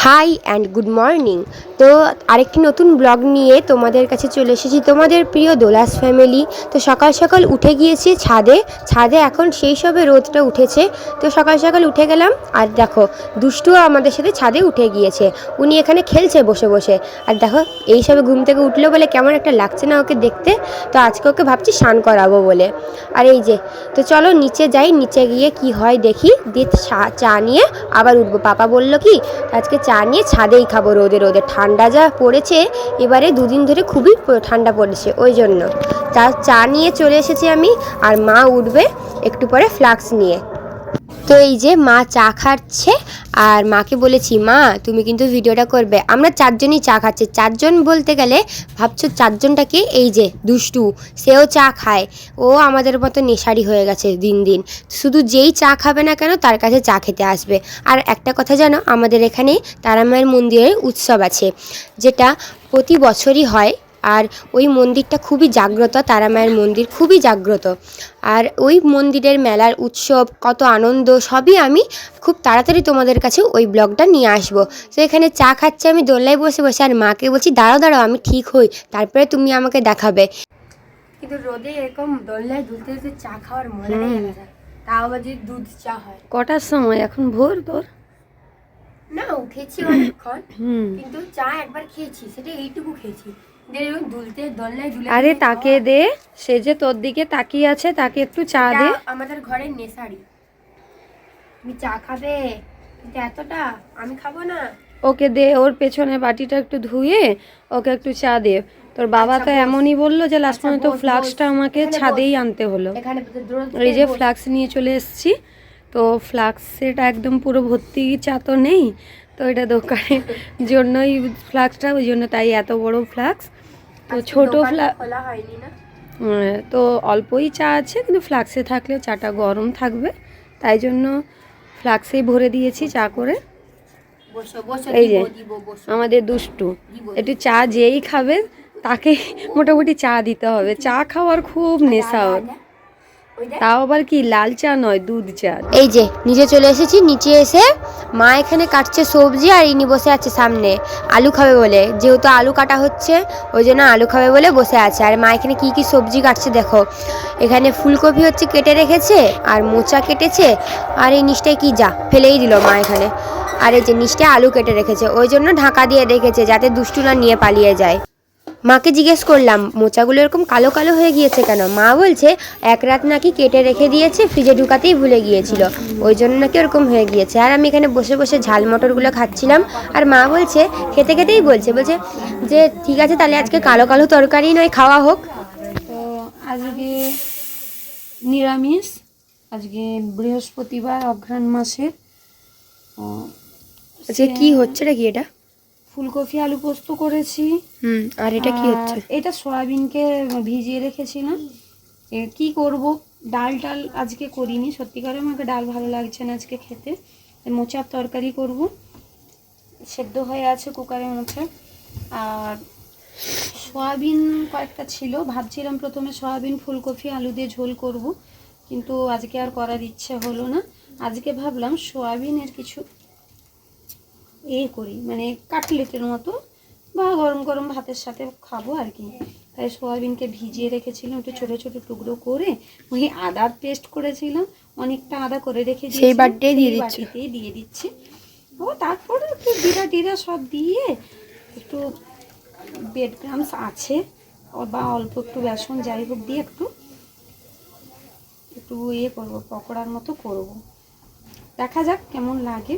High and good morning. তো আরেকটি নতুন ব্লগ নিয়ে তোমাদের কাছে চলে এসেছি, তোমাদের প্রিয় দোলাস ফ্যামিলি। তো সকাল সকাল উঠে গিয়েছি ছাদে এখন সেই সবে রোদটা উঠেছে। তো সকাল সকাল উঠে গেলাম, আর দেখো দুষ্টুও আমাদের সাথে ছাদে উঠে গিয়েছে। উনি এখানে খেলছে বসে বসে। আর দেখো এই সবে ঘুম থেকে উঠলো বলে কেমন একটা লাগছে না ওকে দেখতে। তো আজকে ওকে ভাবছি স্নান করাবো বলে। আর এই যে, তো চলো নিচে যাই, নিচে গিয়ে কি হয় দেখি, দিয়ে চা নিয়ে আবার উঠবো। পাপা বললো কি আজকে চা নিয়ে ছাদেই খাবো, রোদে রোদে। ঠান্ডা যা পড়েছে এবারে, দুদিন ধরে খুবই ঠান্ডা পড়েছে, ওই জন্য চা নিয়ে চলে এসেছি আমি। আর মা উঠবে একটু পরে ফ্লাক্স নিয়ে। তো এই যে মা চা খাচ্ছে, আর মাকে বলেছি মা তুমি কিন্তু ভিডিওটা করবে। আমরা চারজনই চা খাচ্ছি, চারজন বলতে গেলে ভাবছো চারজনটাকে, এই যে দুষ্টু সেও চা খায়, ও আমাদের মতো নেশারি হয়ে গেছে দিন দিন। শুধু যেই চা খাবে না কেন তার কাছে চা খেতে আসবে। আর একটা কথা জানো, আমাদের এখানে তারামায়ের মন্দিরের উৎসব আছে, যেটা প্রতি বছরই হয়। আর ওই মন্দিরটা খুবই জাগ্রত, তারামায়ের মন্দির খুবই জাগ্রত। আর ওই মন্দিরের মেলার উৎসব, কত আনন্দ, সবই আমি খুব তাড়াতাড়ি তোমাদের কাছে ওই ব্লগটা নিয়ে আসবো। তো এখানে চা খাচ্ছে আমি দোলনায় বসে বসে, আর মাকে বলছি দাঁড়াও আমি ঠিক হই, তারপরে তুমি আমাকে দেখাবে। কিন্তু রোদে এরকম দোলনায় দুলতে দুলতে চা খাওয়ার মজাটাই আলাদা, তাও আবার যদি দুধ চা হয়। কটার সময় এখন? ভোর তোর? না, উঠেছি অনেকক্ষণ, কিন্তু চা একবার খেয়েছি, সেটা এইটুকু খেয়েছি। আরে তাকে দে, সে যে তোর দিকে তাকিয়ে আছে, তাকে একটু চা দে। আমাদের ঘরের নেশারি, তুমি চা খাবে কিন্তু এতটা আমি খাবো না। ওকে দে, ওর পেছনে বাটিটা একটু ধুয়ে ওকে একটু চা দে। তোর বাবা তো এমনই বললো যে লাস্ট পর্যন্ত ফ্লাক্সটা আমাকে ছাদেই আনতে হলো। এই যে ফ্লাক্স নিয়ে চলে এসেছি, তো ফ্লাক্সেটা একদম পুরো ভর্তি চা তো নেই, তো এটা দোকানের জন্যই ফ্লাক্সটা, ওই জন্য তাই এত বড় ফ্লাক্স। তো ছোটো খোলা হয়নি না, তো অল্পই চা আছে, কিন্তু ফ্লাক্সে থাকলে চাটা গরম থাকবে, তাই জন্য ফ্লাক্সেই ভরে দিয়েছি চা করে। এই যে আমাদের দুষ্টু, একটু চা যেই খাবে তাকে মোটামুটি চা দিতে হবে। চা খাওয়ার খুব নেশা ওর, তাও আবার কি লাল চা নয়, দুধ চা। এই যে নিচে চলে এসেছি, নিচে এসে মা এখানে কাটছে সবজি, আর ইনি বসে আছে সামনে আলু খাবে বলে, যেহেতু আলু কাটা হচ্ছে ওই জন্য আলু খাবে বলে বসে আছে। আর মা এখানে কি কি সবজি কাটছে দেখো, এখানে ফুলকপি হচ্ছে কেটে রেখেছে, আর মোচা কেটেছে, আর এই নিচটায় কি যা ফেলেই দিল মা এখানে। আর এই যে নিচটায় আলু কেটে রেখেছে, ওই জন্য ঢাকা দিয়ে রেখেছে যাতে দুষ্টু না নিয়ে পালিয়ে যায়। মাকে জিজ্ঞেস করলাম মোচাগুলো এরকম কালো কালো হয়ে গিয়েছে কেন? মা বলছে এক রাত নাকি কেটে রেখে দিয়েছে, ফ্রিজে ঢুকাতেই ভুলে গিয়েছিল, ওই জন্য নাকি ওরকম হয়ে গিয়েছে। আর আমি এখানে বসে বসে ঝাল মটরগুলো খাচ্ছিলাম, আর মা বলছে খেতে খেতেই বলছে যে ঠিক আছে তাহলে আজকে কালো কালো তরকারি নয় খাওয়া হোক। তো আজকে নিরামিষ, আজকে বৃহস্পতিবার, অঘ্রাণ মাসের। আচ্ছা কি হচ্ছে রে, কি এটা? ফুলকপি আলু পোস্ত করেছি। আর এটা কি হচ্ছে? এটা সয়াবিনকে ভিজিয়ে রেখেছিলাম। কি করব, ডাল আজকে করিনি, সত্যিকারে আমাকে ডাল ভালো লাগছে না আজকে খেতে। মোচার তরকারি করব, সেদ্ধ হয়ে আছে কুকারের মধ্যে। আর সয়াবিন কয়েকটা ছিল, ভাবছিলাম প্রথমে সয়াবিন ফুলকপি আলু দিয়ে ঝোল করব, কিন্তু আজকে আর করার ইচ্ছে হলো না। আজকে ভাবলাম সয়াবিনের কিছু করি, মানে কাটলেটের মতো, বা গরম গরম ভাতের সাথে খাবো আর কি। তাই সয়াবিনকে ভিজিয়ে রেখেছিলাম, একটু ছোটো ছোটো টুকরো করে, ওই আদার পেস্ট করেছিলাম, অনেকটা আদা করে রেখে দিয়েছি, সেই বাটিতেই দিয়ে দিচ্ছি। ও তারপরে একটু জিরা সব দিয়ে, একটু ব্রেড ক্রামস আছে বা অল্প একটু বেসন যাই হোক দিয়ে একটু করবো, পকোড়ার মতো করব, দেখা যাক কেমন লাগে।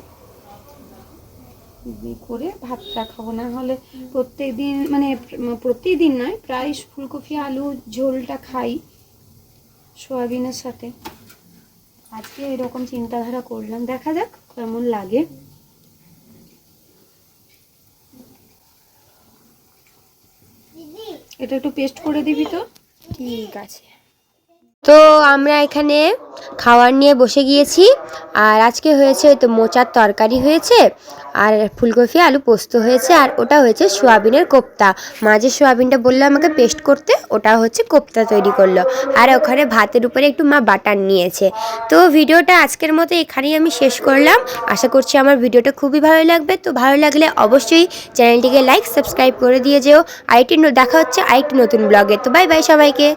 করে ভাতটা খাবো, না হলে প্রত্যেকদিন নয়, প্রায় ফুলকপি আলু ঝোলটা খাই সয়াবিনের সাথে। আজকে এরকম চিন্তাধারা করলাম, দেখা যাক কেমন লাগে। এটা একটু পেস্ট করে দিবি তো। ঠিক আছে। তো আমরা এখানে খাবার নিয়ে বসে গিয়েছি, আর আজকে হয়েছে তো মোচার তরকারি হয়েছে, আর ফুলকপি আলু পোস্ত হয়েছে, আর ওটা হয়েছে সোয়াবিনের কোপ্তা। মা যে সোয়াবিনটা বললো আমাকে পেস্ট করতে, ওটা হচ্ছে কোপ্তা তৈরি করলো। আর ওখানে ভাতের উপরে একটু মা বাটার নিয়েছে। তো ভিডিওটা আজকের মতো এখানেই আমি শেষ করলাম। আশা করছি আমার ভিডিওটা খুবই ভালো লাগবে। তো ভালো লাগলে অবশ্যই চ্যানেলটিকে লাইক সাবস্ক্রাইব করে দিয়ে যেও। দেখা হচ্ছে আরেকটি নতুন ব্লগে। তো বাই বাই সবাইকে।